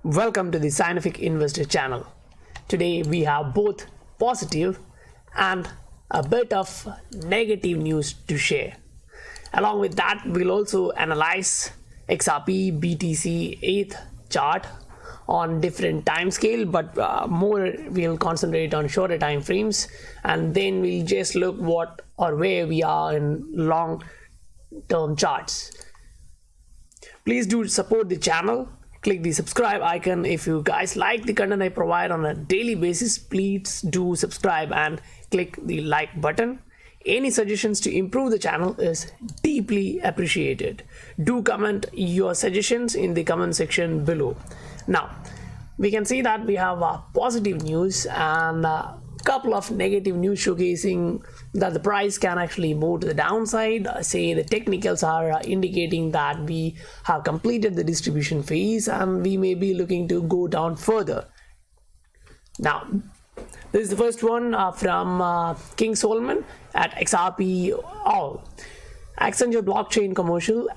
Welcome to the Scientific Investor channel. Today we have both positive and a bit of negative news to share. Along with that, we'll also analyze XRP, BTC ETH chart on different time scale, but more we'll concentrate on shorter time frames, and then we'll just look what or where we are in long term charts. Please do support the channel. Click the subscribe icon. If you guys like the content I provide on a daily basis, please do subscribe and click the like button. Any suggestions to improve the channel is deeply appreciated. Do comment your suggestions in the comment section below. Now, we can see that we have positive news and a couple of negative news showcasing that the price can actually move to the downside. Say the technicals are indicating that we have completed the distribution phase and we may be looking to go down further. Now, this is the first one from King Solomon at XRP All. Accenture blockchain commercial.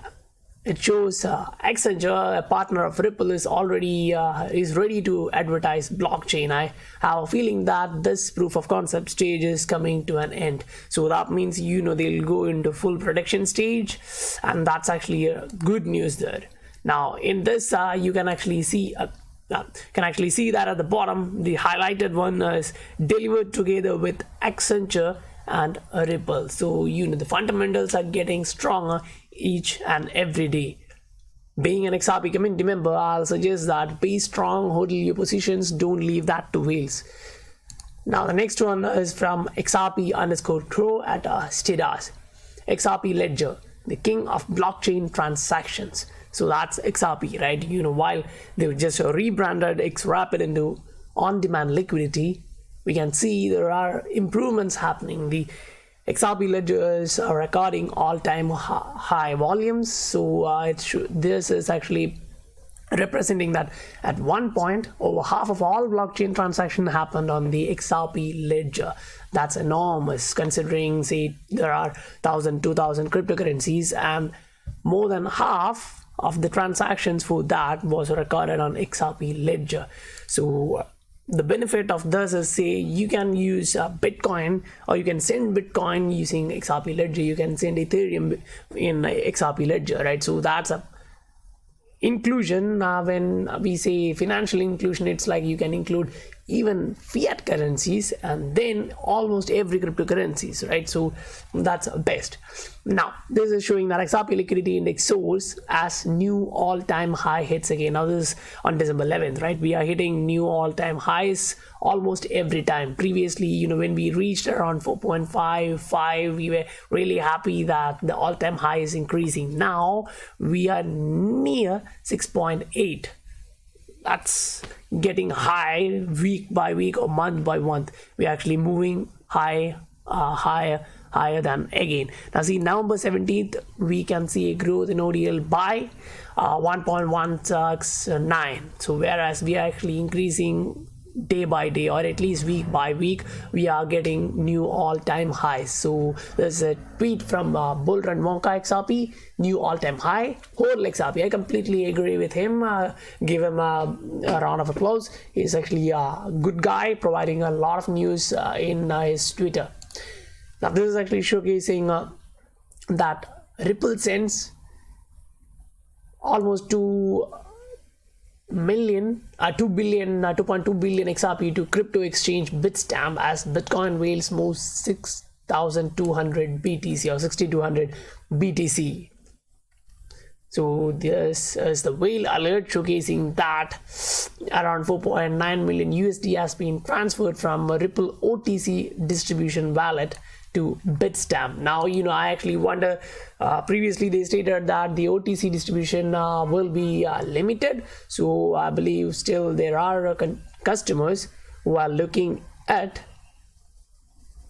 It shows Accenture, a partner of Ripple, is already is ready to advertise blockchain. I have a feeling that this proof of concept stage is coming to an end. So that means they'll go into full production stage, and that's actually good news there. Now in this, you can actually see that at the bottom, the highlighted one is delivered together with Accenture and Ripple. So the fundamentals are getting stronger each and every day. Being an XRP community member, I'll suggest that be strong, hold your positions, don't leave that to whales. Now the next one is from XRP_Crow at Stidas. XRP Ledger, the king of blockchain transactions. So that's XRP, right? While they've just rebranded XRapid into on-demand liquidity, we can see there are improvements happening. The XRP ledgers are recording all-time high volumes. So this is actually representing that at one point over half of all blockchain transactions happened on the XRP ledger. That's enormous, considering say there are 1,000, 2,000 cryptocurrencies, and more than half of the transactions for that was recorded on XRP ledger. So the benefit of this is, say you can use Bitcoin, or you can send Bitcoin using XRP ledger, you can send Ethereum in XRP ledger, right? So that's a inclusion. When we say financial inclusion, it's like you can include even fiat currencies and then almost every cryptocurrencies, right? So that's best. Now this is showing that XRP liquidity index soars as new all-time high hits again. Now this is on December 11th, right? We are hitting new all-time highs almost every time. Previously, when we reached around 4.55, we were really happy that the all-time high is increasing. Now we are near 6.8. That's getting high week by week or month by month. We're actually moving higher than again. Now see, November 17th, we can see a growth in ODL by 1.169. So whereas we are actually increasing day by day, or at least week by week, we are getting new all-time highs. So there's a tweet from Bull Run Wonka XRP, new all-time high. Whole XRP, I completely agree with him. Give him a round of applause. He's actually a good guy, providing a lot of news in his Twitter. Now this is actually showcasing that Ripple sends almost 2.2 billion XRP to crypto exchange Bitstamp as Bitcoin whales moves 6,200 BTC or 6,200 BTC. So this is the whale alert showcasing that around 4.9 million USD has been transferred from a Ripple OTC distribution wallet to Bitstamp. Now I actually wonder, previously they stated that the OTC distribution will be limited, so I believe still there are customers who are looking at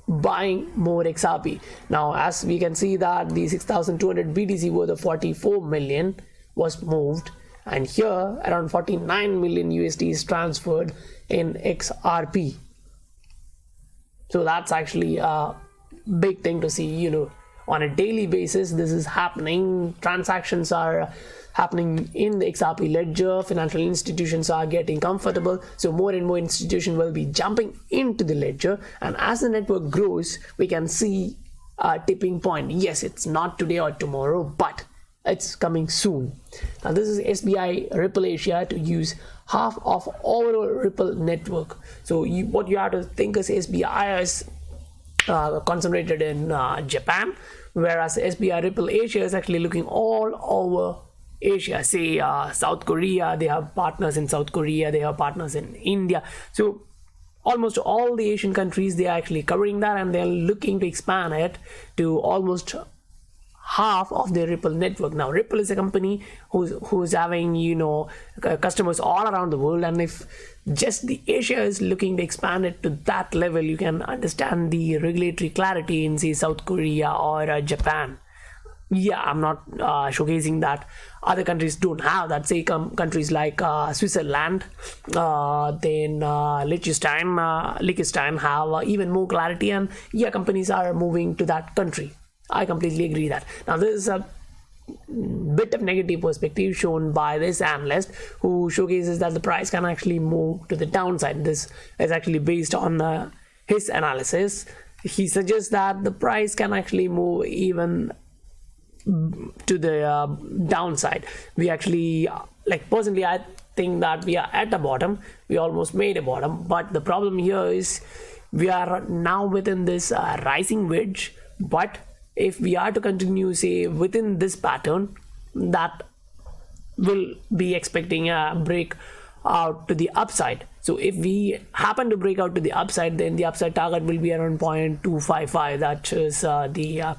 buying more XRP. Now as we can see that the 6,200 BTC worth of 44 million was moved, and here around 49 million USD is transferred in XRP. So that's actually big thing to see. On a daily basis this is happening. Transactions are happening in the XRP ledger. Financial institutions are getting comfortable, so more and more institutions will be jumping into the ledger, and as the network grows, we can see a tipping point. Yes, it's not today or tomorrow, but it's coming soon. Now this is SBI Ripple Asia to use half of overall Ripple network. So what you have to think is SBI is concentrated in Japan, whereas SBI Ripple Asia is actually looking all over Asia. Say South Korea, they have partners in South Korea, they have partners in India. So almost all the Asian countries, they are actually covering that, and they're looking to expand it to almost half of their Ripple network. Now Ripple is a company who's having, you know, customers all around the world, and if just the Asia is looking to expand it to that level, you can understand the regulatory clarity in, say, South Korea or Japan. Yeah, I'm not showcasing that other countries don't have that. Say countries like Switzerland, then Liechtenstein have even more clarity, and yeah, companies are moving to that country. I completely agree that. Now this is a bit of negative perspective shown by this analyst, who showcases that the price can actually move to the downside. This is actually based on his analysis. He suggests that the price can actually move even to the downside. We actually, like, personally, I think that we are at the bottom. We almost made a bottom, but the problem here is we are now within this rising wedge. But if we are to continue, say, within this pattern, that will be expecting a break out to the upside. So if we happen to break out to the upside, then the upside target will be around 0.255. That is the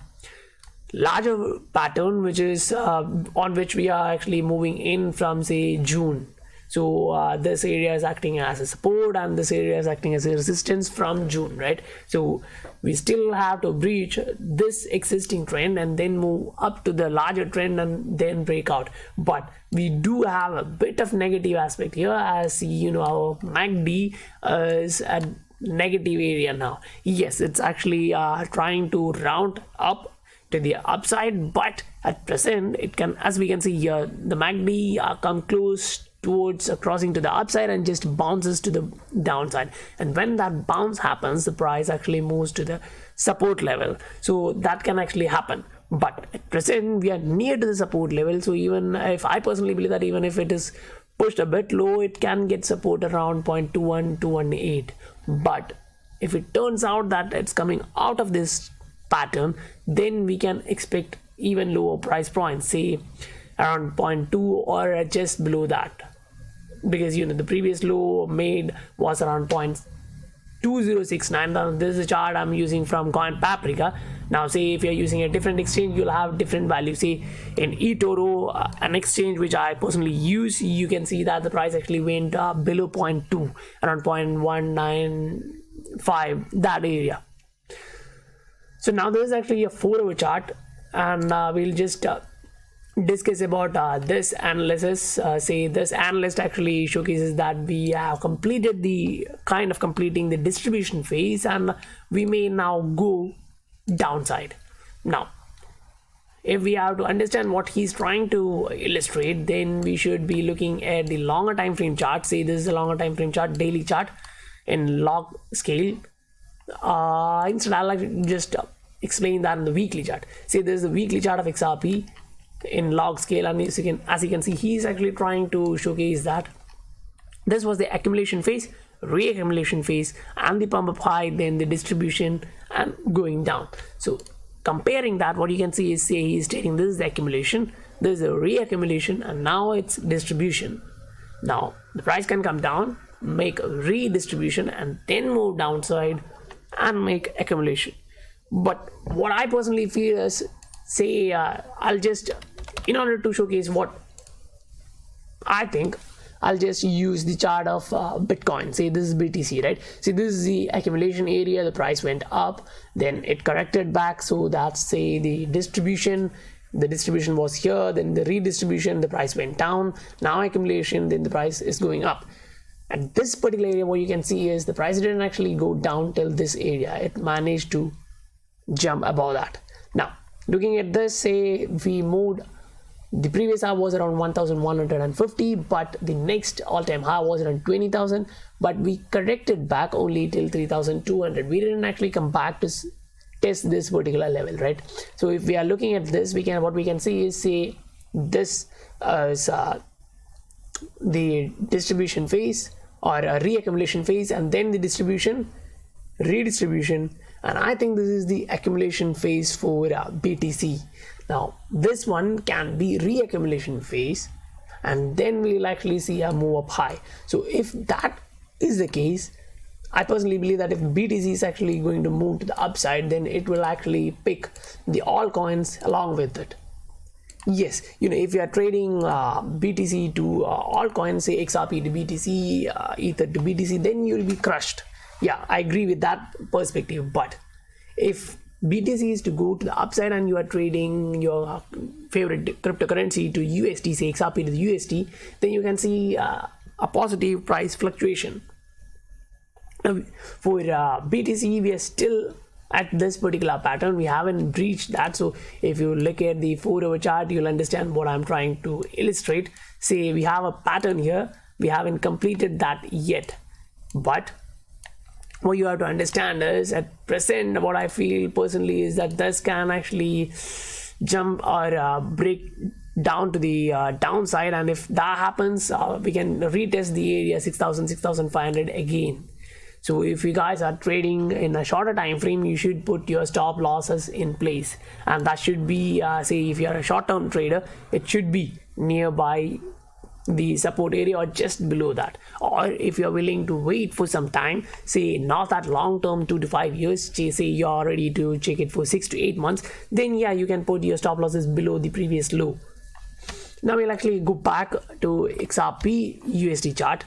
larger pattern, which is on which we are actually moving in from, say, June. So this area is acting as a support, and this area is acting as a resistance from June, right? So we still have to breach this existing trend and then move up to the larger trend and then break out. But we do have a bit of negative aspect here, as you know, our MACD is at negative area now. Yes, it's actually trying to round up to the upside, but at present it can, as we can see here, the MACD come close towards crossing to the upside and just bounces to the downside, and when that bounce happens, the price actually moves to the support level. So that can actually happen, but at present we are near to the support level. So even if I personally believe that even if it is pushed a bit low, it can get support around 0.21 to 18. But if it turns out that it's coming out of this pattern, then we can expect even lower price points, say around 0.2 or just below that, because you know the previous low made was around 0.2069. Now this is a chart I'm using from Coin Paprika. Now say if you're using a different exchange, you'll have different values. Say in eToro, an exchange which I personally use, you can see that the price actually went below 0.2, around 0.195, that area. So now there is actually a 4-hour chart, and we'll just discuss about this analysis. Say this analyst actually showcases that we have completed completing the distribution phase, and we may now go downside. Now if we have to understand what he's trying to illustrate, then we should be looking at the longer time frame chart. Say this is a longer time frame chart, daily chart in log scale. Instead I'll just explain that in the weekly chart. Say this is the weekly chart of XRP in log scale, and as you can see, he's actually trying to showcase that this was the accumulation phase, reaccumulation phase, and the pump up high, then the distribution and going down. So comparing that, what you can see is, say he's stating this is the accumulation, this is the reaccumulation, and now it's distribution. Now the price can come down, make a redistribution, and then move downside and make accumulation. But what I personally feel is, say I'll just, in order to showcase what I think, I'll just use the chart of Bitcoin. Say this is BTC, right? See, this is the accumulation area, the price went up, then it corrected back, so that's, say, the distribution was here, then the redistribution, the price went down, now accumulation, then the price is going up. At this particular area, what you can see is the price didn't actually go down till this area, it managed to jump above that. Now looking at this, say we moved The previous high was around 1150, but the next all-time high was around 20,000, but we corrected back only till 3,200. We didn't actually come back to test this particular level, right? So if we are looking at this, what we can see is, say, this is the distribution phase or a reaccumulation phase, and then the redistribution, and I think this is the accumulation phase for BTC. Now this one can be reaccumulation phase, and then we'll actually see a move up high. So if that is the case, I personally believe that if BTC is actually going to move to the upside, then it will actually pick the altcoins along with it. Yes, if you are trading BTC to altcoins, say XRP to BTC, Ether to BTC, then you'll be crushed. Yeah, I agree with that perspective. But if BTC is to go to the upside and you are trading your favorite cryptocurrency to USD, say XRP to the USD, then you can see a positive price fluctuation. For BTC, we are still at this particular pattern. We haven't reached that. So if you look at the 4-hour chart, you'll understand what I'm trying to illustrate. Say we have a pattern here, we haven't completed that yet, but what you have to understand is, at present, what I feel personally is that this can actually jump or break down to the downside, and if that happens, we can retest the area 6,000, 6,500 again. So if you guys are trading in a shorter time frame, you should put your stop losses in place, and that should be say if you are a short-term trader, it should be nearby the support area or just below that. Or if you're willing to wait for some time, say not that long term, 2 to 5 years, say you're ready to check it for 6 to 8 months, then yeah, you can put your stop losses below the previous low. Now we'll actually go back to XRP USD chart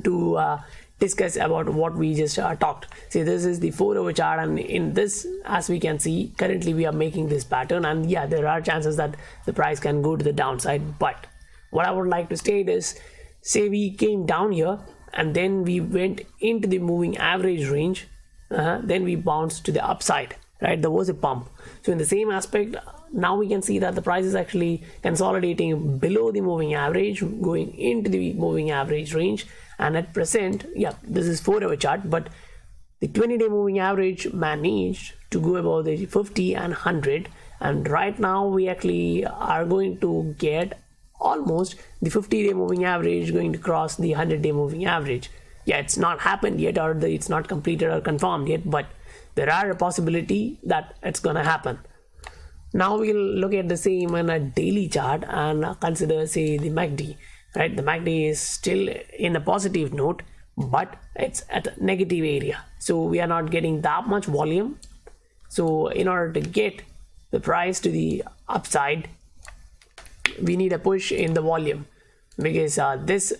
to discuss about what we just talked. See, this is the 4-hour chart, and in this, as we can see, currently we are making this pattern, and yeah, there are chances that the price can go to the downside. But what I would like to state is, say we came down here and then we went into the moving average range, then we bounced to the upside, right? There was a pump. So in the same aspect, now we can see that the price is actually consolidating below the moving average, going into the moving average range. And at present, yeah, this is 4-hour chart, but the 20-day moving average managed to go above the 50 and 100, and right now we actually are going to get almost the 50-day moving average going to cross the 100-day moving average. Yeah, it's not happened yet, or it's not completed or confirmed yet, but there are a possibility that it's gonna happen. Now we'll look at the same in a daily chart and consider, say, the MACD, right? The MACD is still in a positive note, but it's at a negative area, so we are not getting that much volume. So in order to get the price to the upside, we need a push in the volume, because this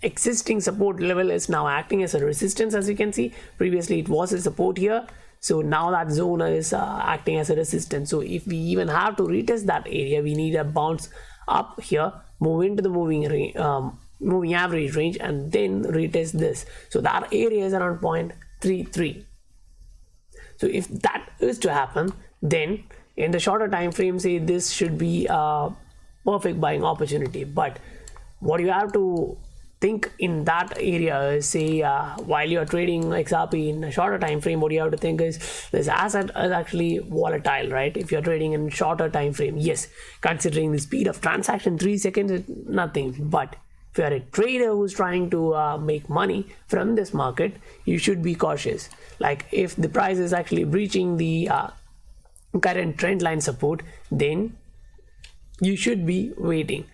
existing support level is now acting as a resistance. As you can see, previously it was a support here, so now that zone is acting as a resistance. So if we even have to retest that area, we need a bounce up here, move into the moving average range, and then retest this. So that area is around 0.33. So if that is to happen, then in the shorter time frame, say this should be a perfect buying opportunity. But what you have to think in that area is, say while you're trading XRP in a shorter time frame, what you have to think is, this asset is actually volatile, right? If you're trading in shorter time frame, yes, considering the speed of transaction, 3 seconds is nothing. But if you're a trader who's trying to make money from this market, you should be cautious. Like if the price is actually breaching the current trend line support, then you should be waiting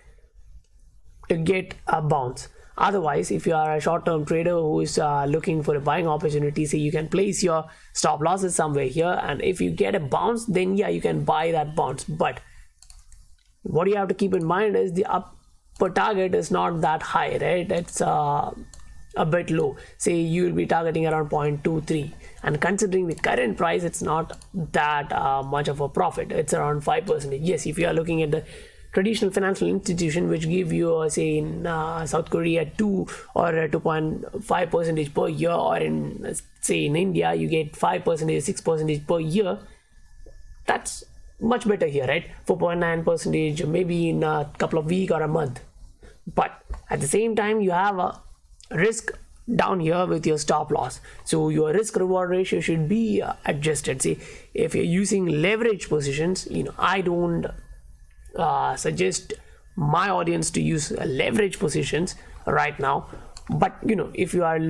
to get a bounce. Otherwise, if you are a short-term trader who is looking for a buying opportunity, say you can place your stop losses somewhere here, and if you get a bounce, then yeah, you can buy that bounce. But what you have to keep in mind is the upper target is not that high, right? It's a bit low. Say you will be targeting around 0.23, and considering the current price, it's not that much of a profit. It's around 5%. Yes, if you are looking at the traditional financial institution which give you, say in South Korea, 2 or 2.5% per year, or in, say in India, you get 5%, 6% per year, that's much better here, right? 4.9% maybe in a couple of weeks or a month. But at the same time, you have a risk down here with your stop loss, so your risk reward ratio should be adjusted. See, if you're using leverage positions, I don't suggest my audience to use leverage positions right now. But if you are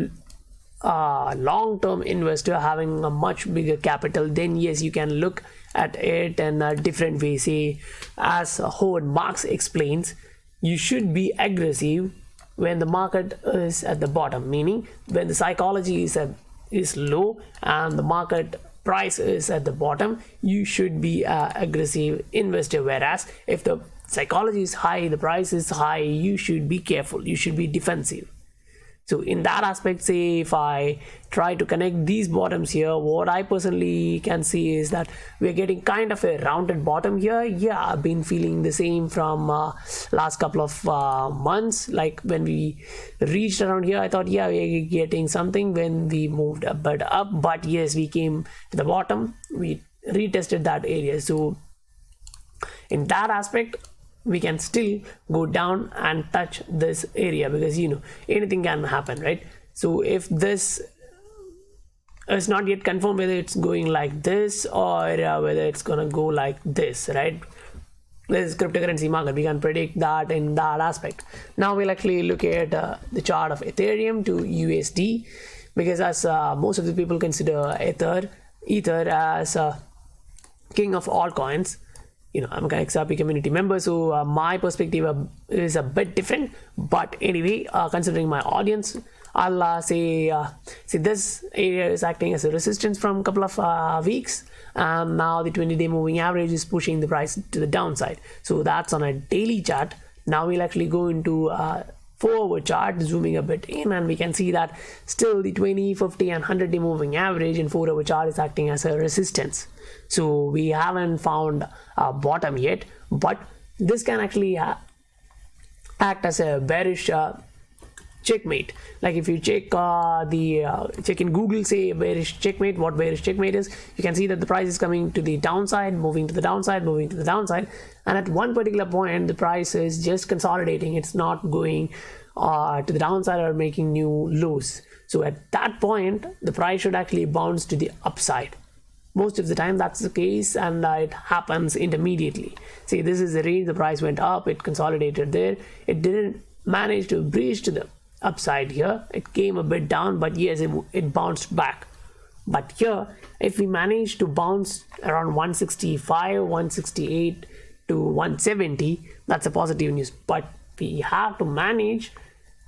a long-term investor having a much bigger capital, then yes, you can look at it in a different way. Say, as Howard Marks explains, you should be aggressive when the market is at the bottom, meaning when the psychology is low and the market price is at the bottom, you should be an aggressive investor. Whereas if the psychology is high, the price is high, you should be careful, you should be defensive. So in that aspect, say if I try to connect these bottoms here, what I personally can see is that we're getting kind of a rounded bottom here. Yeah, I've been feeling the same from last couple of months. Like when we reached around here, I thought, yeah, we're getting something when we moved a bit up. But yes, we came to the bottom, we retested that area. So in that aspect, we can still go down and touch this area, because anything can happen, right? So if this is not yet confirmed whether it's going like this or whether it's gonna go like this, right? This is cryptocurrency market, we can predict that in that aspect. Now we'll actually look at the chart of Ethereum to USD, because as most of the people consider Ether as king of altcoins. I'm an XRP community member, so my perspective is a bit different. But anyway, considering my audience, I'll say this area is acting as a resistance from a couple of weeks, and now the 20-day moving average is pushing the price to the downside. So that's on a daily chart. Now we'll actually go into 4-hour chart, zooming a bit in, and we can see that still the 20, 50 and 100-day moving average in 4-hour chart is acting as a resistance. So we haven't found a bottom yet, but this can actually act as a bearish checkmate. Like if you check check in Google, say bearish checkmate, what bearish checkmate is, you can see that the price is coming to the downside, moving to the downside, moving to the downside, and at one particular point the price is just consolidating. It's not going to the downside or making new lows. So at that point, the price should actually bounce to the upside. Most of the time that's the case, and it happens intermediately. See, this is the range, the price went up, it consolidated there, it didn't manage to breach to the upside here, it came a bit down, but yes, it bounced back. But here, if we manage to bounce around 165, 168 to 170, that's a positive news. But we have to manage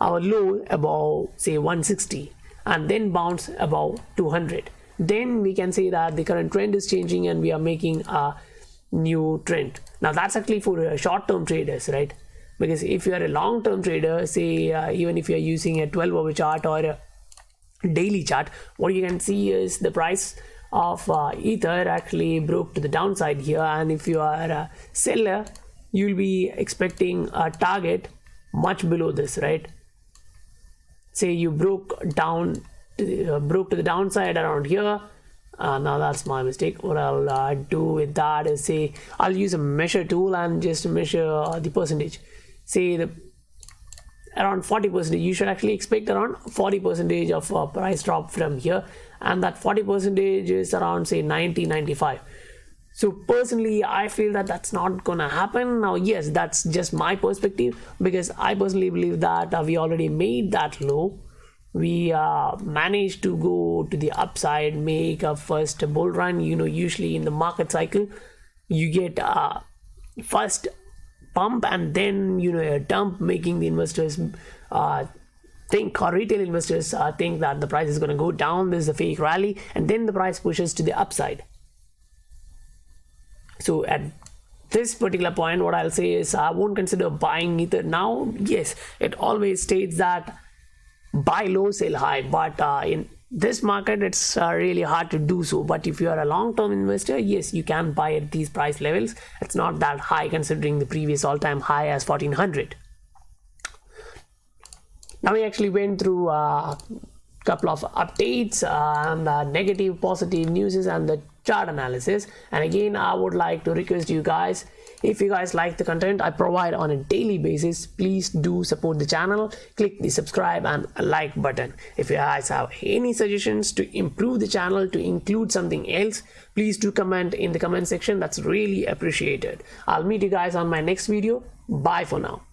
our low above, say, 160 and then bounce above 200. Then we can say that the current trend is changing and we are making a new trend. Now that's actually for short-term traders, right? Because if you are a long-term trader, say even if you are using a 12-hour chart or a daily chart, what you can see is the price of Ether actually broke to the downside here, and if you are a seller, you'll be expecting a target much below this, right? Say you broke to the downside around here. Now that's my mistake. What I'll do with that is, say I'll use a measure tool and just measure the percentage. Say around 40%, you should actually expect around 40% of price drop from here, and that 40% is around, say, 90-95. So personally, I feel that that's not gonna happen. Now yes, that's just my perspective, because I personally believe that we already made that low. We managed to go to the upside, make a first bull run. Usually in the market cycle, you get first pump and then a dump, making the investors think, or retail investors think that the price is going to go down, there's a fake rally, and then the price pushes to the upside. So at this particular point, what I'll say is I won't consider buying Ether now. Yes, it always states that buy low, sell high, but in this market it's really hard to do so. But if you are a long-term investor, yes, you can buy at these price levels. It's not that high considering the previous all-time high as 1400. Now we actually went through a couple of updates and negative, positive news and the chart analysis. And again, I would like to request you guys, if you guys like the content I provide on a daily basis, please do support the channel. Click the subscribe and like button. If you guys have any suggestions to improve the channel, to include something else, please do comment in the comment section. That's really appreciated. I'll meet you guys on my next video. Bye for now.